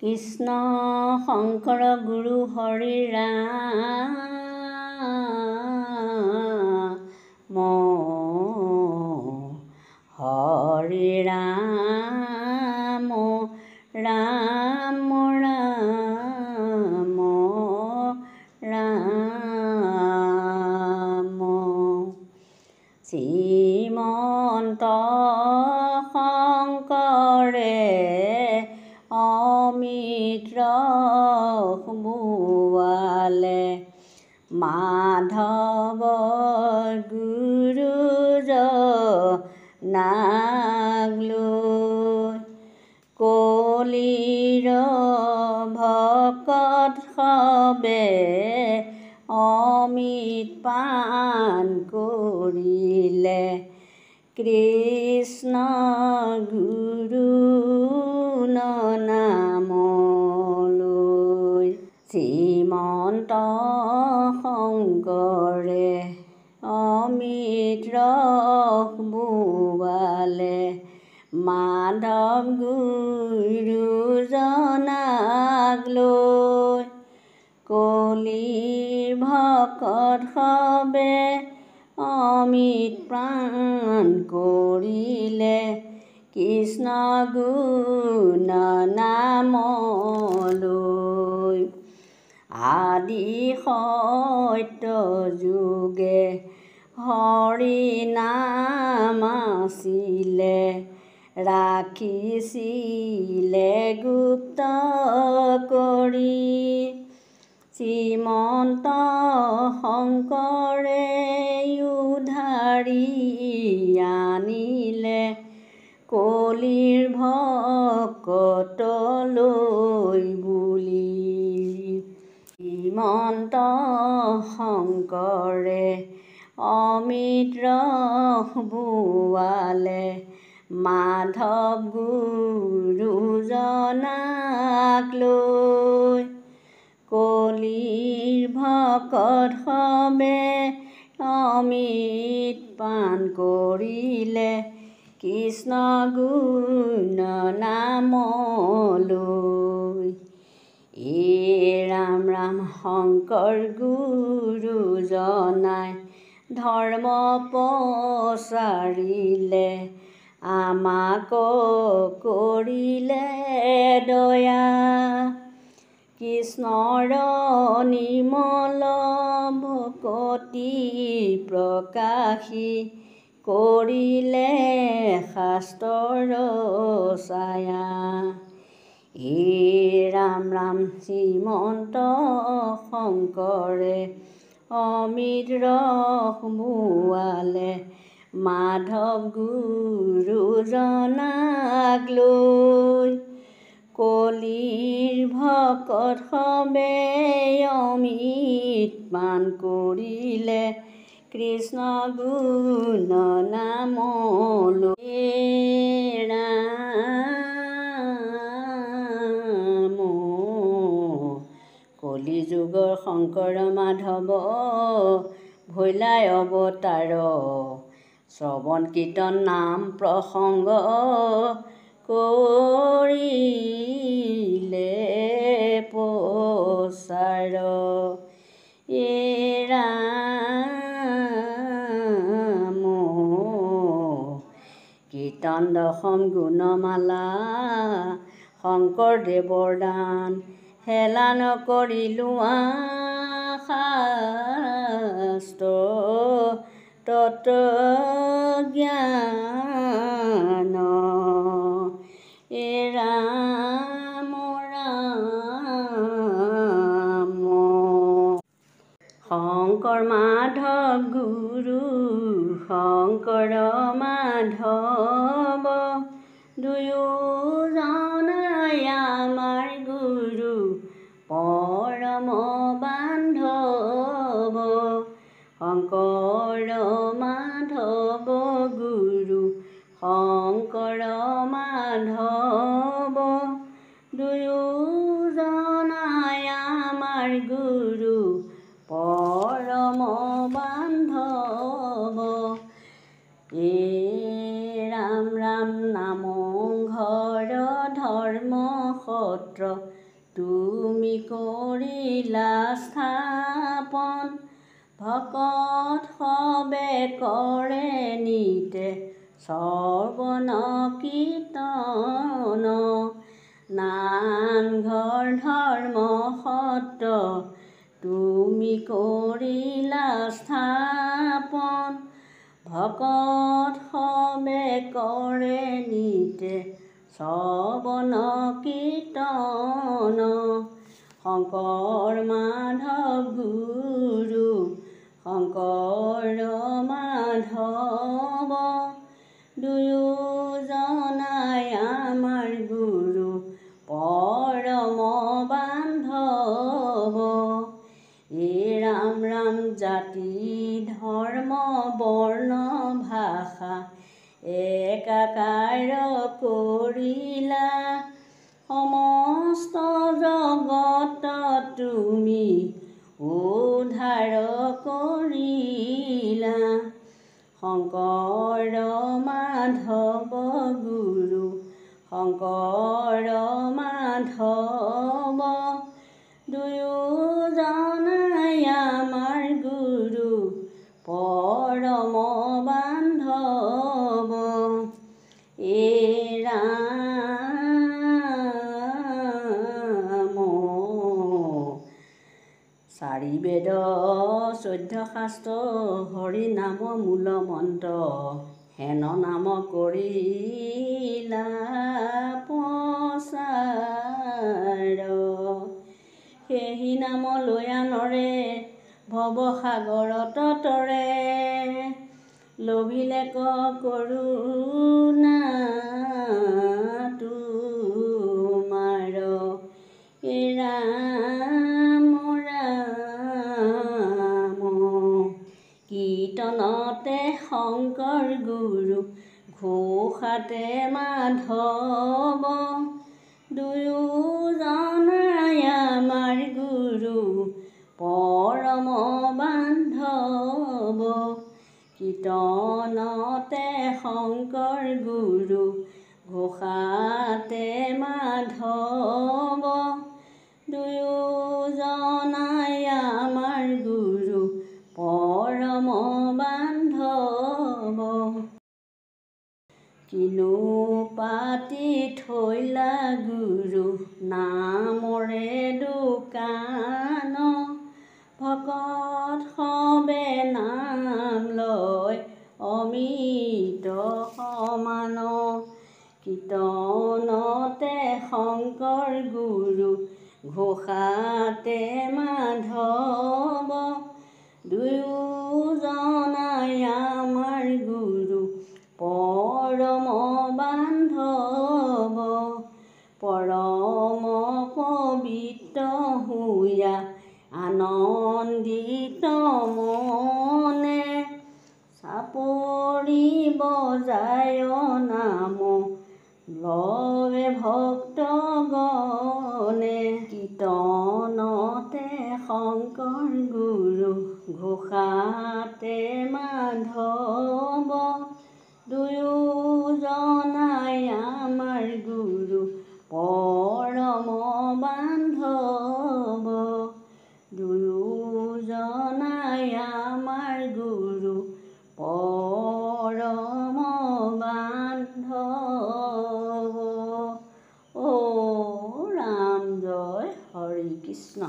কৃষ্ণ শংকৰ গুৰু হৰি ৰাম হৰি ৰাম ৰাম ৰাম ৰাম শ্ৰীমন্ত শংকৰে অমৃত ৰস বোৱালে মাধৱ গুৰুজনাক লৈ কলিৰ ভকত সবে অমৃত পান কৰিলে কৃষ্ণ গুৰু নামলৈ শ্ৰীমন্ত শংকৰে অমৃত ৰস বোৱালে মাধৱ গুৰুজনাক লৈ কলিৰ ভকত সবে অমৃত প্ৰাণ কৰিলে কৃষ্ণ গুণ নামলৈ আদি সত্য যুগে হৰি নাম আছিলে ৰাখিছিলে গুপ্ত কৰি শ্ৰীমন্ত শংকৰে উদ্ধাৰি আনিলে কলিৰ ভকতলৈ বুলি শ্ৰীমন্ত শংকৰে অমৃত ৰস বোৱালে মাধৱ গুৰুজনাক লৈ কলিৰ ভকত সবে অমৃত পান কৰিলে কৃষ্ণ গুণ নামলৈ ৰাম ৰাম শংকৰ গুৰুজনাই ধৰ্ম প্ৰচাৰিলে আমাক কৰিলে দয়া কৃষ্ণৰ নিৰ্মল ভকতি প্ৰকাশী কৰিলে শাস্ত্ৰৰ ছায়া ৰাম ৰাম শ্ৰীমন্ত শংকৰে অমৃত ৰস বোৱালে মাধৱ গুৰুজনাক লৈ কলিৰ ভকত সবে অমৃত পান কৰিলে কৃষ্ণ গুণ নামলৈ ৰাম কলি যুগৰ শংকৰ মাধৱ ভৈলাই অৱতাৰ শ্ৰৱণ কীৰ্তন নাম প্ৰসংগ কৰিলে প্ৰচাৰ ৰাম কীৰ্তন দশম গুণমালা শংকৰদেৱৰ দান হেলা নকৰিলো শাস্ত্ৰ তত্ত্বজ্ঞান ৰাম ৰাম শংকৰ মাধৱ গুৰু শংকৰ মাধৱ দুয়োজনাই আমাৰ গুৰু পৰম বান্ধৱ শংকৰ মাধৱ গুৰু শংকৰ মাধৱ দুয়োজনাই আমাৰ গুৰু পৰম বান্ধৱ ৰাম ৰাম নাম ঘৰ ধৰ্ম সত সত্ৰ তুমি কৰিলা স্থাপন ভকত সবে কৰে নিতে শ্ৰৱণ কীৰ্তন নামঘৰ ধৰ্ম সত্ৰ তুমি কৰিলা স্থাপন ভকত সবে কৰে নিতে শ্ৰৱণ কীৰ্তন শংকৰ মাধৱ গুৰু শংকৰ মাধৱ দুয়োজনাই আমাৰ গুৰু পৰম বান্ধৱ এই ৰাম ৰাম জাতি ধৰ্ম বৰ্ণ ভাষা একাকাৰ কৰিলা সমস্ত জগত তুমি উদ্ধাৰ কৰিলা শংকৰ মাধৱ গুৰু শংকৰ মাধৱ দুয়োজনাই আমাৰ গুৰু পৰম বান্ধৱ এই ৰাম চাৰি বেদ 14 শাস্ত্ৰ হৰি নাম মূল মন্ত্ৰ হেন নাম কৰিলা প্ৰচাৰ সেহি নাম লৈ আনৰে ভৱসাগৰত তৰে লভিলে কৰোণা তোমাৰ এই ৰাম ৰাম কীৰ্তনতে শংকৰ গুৰু ঘোষাতে মাধৱ দুয়োজনাই আমাৰ গুৰু পৰম বান্ধৱ কীৰ্তনতে শংকৰ গুৰু ঘোষাতে মাধৱ দুয়োজনাই আমাৰ গুৰু পৰম বান্ধৱ কিনো পাতি থৈলা গুৰু নামৰে দোকান ভকত সবে নাম লয় অমৃত সমান কীৰ্তনতে শংকৰ গুৰু ঘোষাতে মাধৱ দুয়োজনাই আমাৰ গুৰু পৰম বান্ধৱ পৰম পবিত্ৰ হুয়া আনন্দিত মনে চাপৰি বজায় নাম লৱে ভক্তগণে কীৰ্তনতে শংকৰ গুৰু ঘোষাতে মাধৱ দুয়োজনাই আমাৰ গুৰু পৰম বান্ধৱ দুয়োজনাই আমাৰ গুৰু পৰম বান্ধৱ। ও ৰাম জয় হৰি কৃষ্ণ।